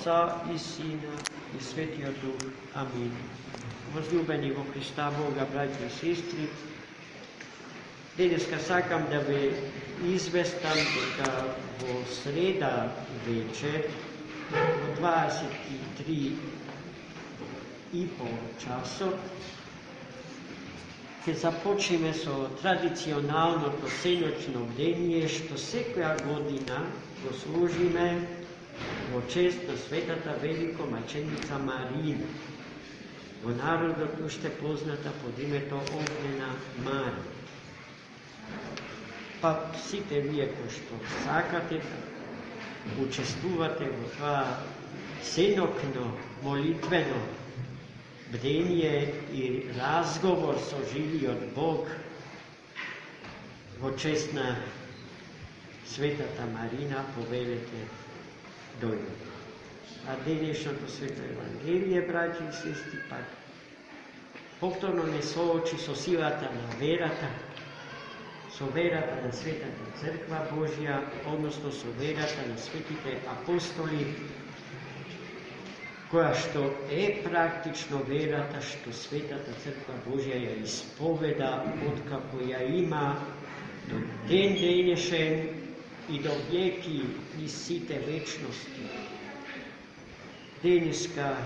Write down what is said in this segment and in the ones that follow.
Otca i Sina i Svetija Duh. Amin. Возлюбени во Христа Бога, браќа и сестри, денеска сакам да ве известам дека во среда вечер, во 23:30 часот, ќе започнеме со традиционалното сеноќно бдение, што секоја година го служиме во чест на Светата Великомаченица Марина, во народот уште позната под името Огнена Марија. Па сите вие кои што сакате да учествувате во тоа сенокно молитвено бдение и разговор со живиот Бог во чест на Светата Марина, повелете дојдете. А денешното Свето Евангелие, браќи и сестри, пак повторно не соочи со силата на верата, со верата на Светата Црква Божја, односно со верата на светите апостоли, која што е практично верата што Светата Црква Божја ја исповеда откако ја има до ден денешен и до веки и сите вечности. Денеска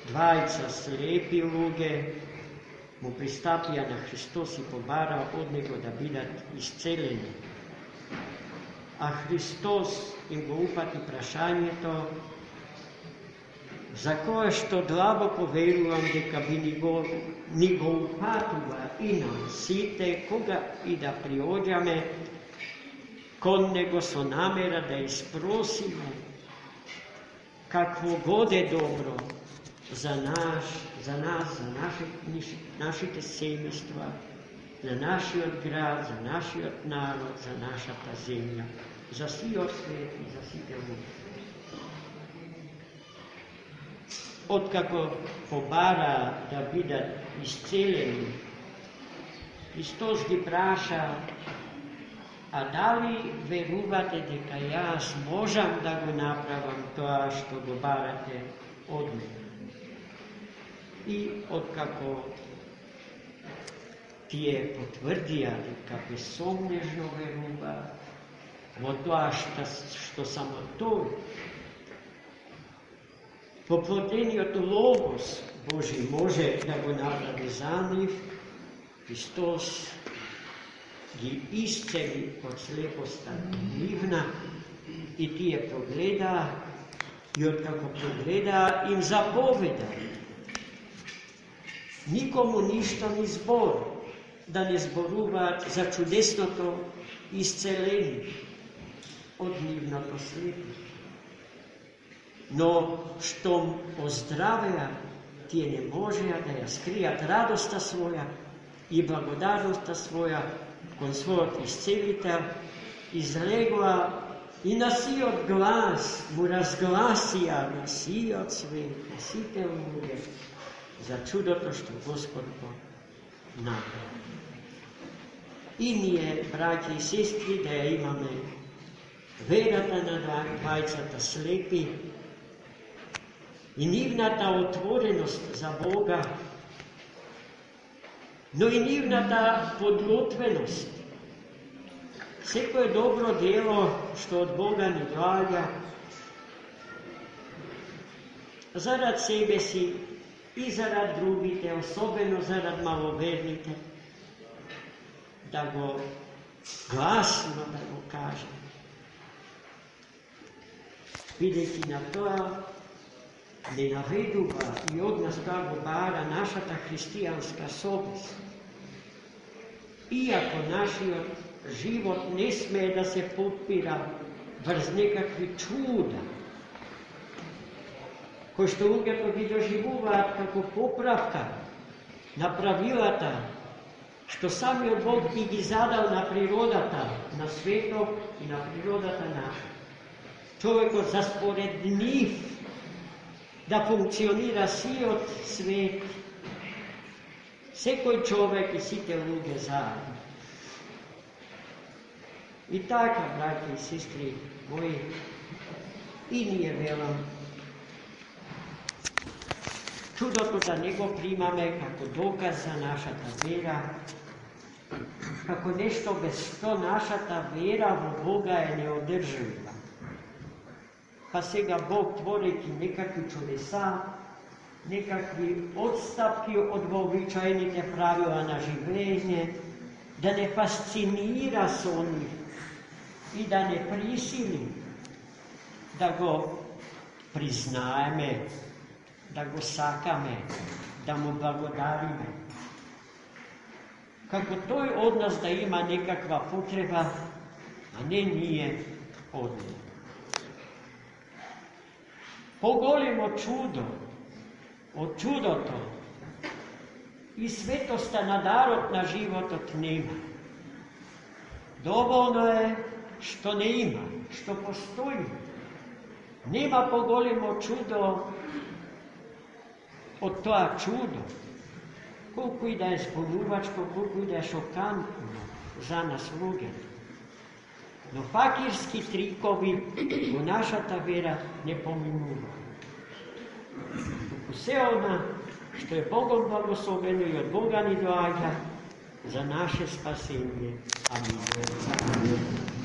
двајца слепи луѓе му пристапија на Христос и побара од него да бидат исцелени. А Христос им го упати прашањето за кое што длабоко верувам дека би ни го упатува и нам сите, кога и да приоѓаме кон него со намера да испросиме какво год е добро за нас, за нашите семејства, за нашиот град, за нашиот народ, за нашата земја, за сиот свет и за сите луѓе. Откако побара да бидат исцелени, Христос ги праша: а дали верувате дека јас можам да го направам тоа што го барате од мене? И откако тие потврдија дека безсомнежно верува во тоа што само тој, воплотениот Логос Божи може да го направи за нив, Христос ги исцели од слепоста нивна и тие прогледаа, и откако прогледаа им заповеда никому ништо не збор, да не зборуваат за чудесното исцеление од нивното слепост. Но штом оздравеа, тие не можеа да ја скријат радоста своја и благодарноста своја кон својот исцелител, излегоа и на сиот глас му разгласија на сиот свет, на сите луѓе, за чудото што Господ го направи. И ние, браќи и сестри, да ја имаме верата на двајцата слепи и нивната отвореност за Бога, но и нивната подготвеност. Секое добро дело што од Бога ни доаѓа, зарад себе си и зарад другите, особено зарад маловерните, да го гласно да го кажем. Бидејќи на тоа не наведува и од нас тоа го бара нашата христијанска совест. Иако нашиот живот не смее да се подпира врз некакви чуда, кои што луѓето ги доживуваат како поправка на правилата што самиот Бог би ги задал на природата на светот и на природата наша. Човекот заспоред нив да функционира сиот свет, секој човек и сите луѓе заедно. И така, браќи и сестри мои, i nije vela. Čudo to, da njego primame kako dokaz za naša ta vera, kako nešto bez to naša ta vera v Boga je neodržljiva. Pa se ga Bog tvoriki nekakvi čudesa, nekakvi odstapki od uobičajenih pravila na življenje, da ne fascinira s onih i da ne prisili, da go priznajeme, da go sakame, da mu blagodarime. Kako to je od nas da ima nekakva potreba, a ne nije od nas. Pogolimo čudo, od čudo to, i svetosta na darot na život od nema. Dovoljno je što ne ima, što postoji. Nema pogolimo čudo od toga čudo. Koliko i da je zbunjuvačko, koliko i da je šokantno za nas mnoge. No fakirski trikovi u naša ta vera ne pominuva. Vse ona što je Bogom blagosloveno i od Boga ni događa za naše spasenje. Amin.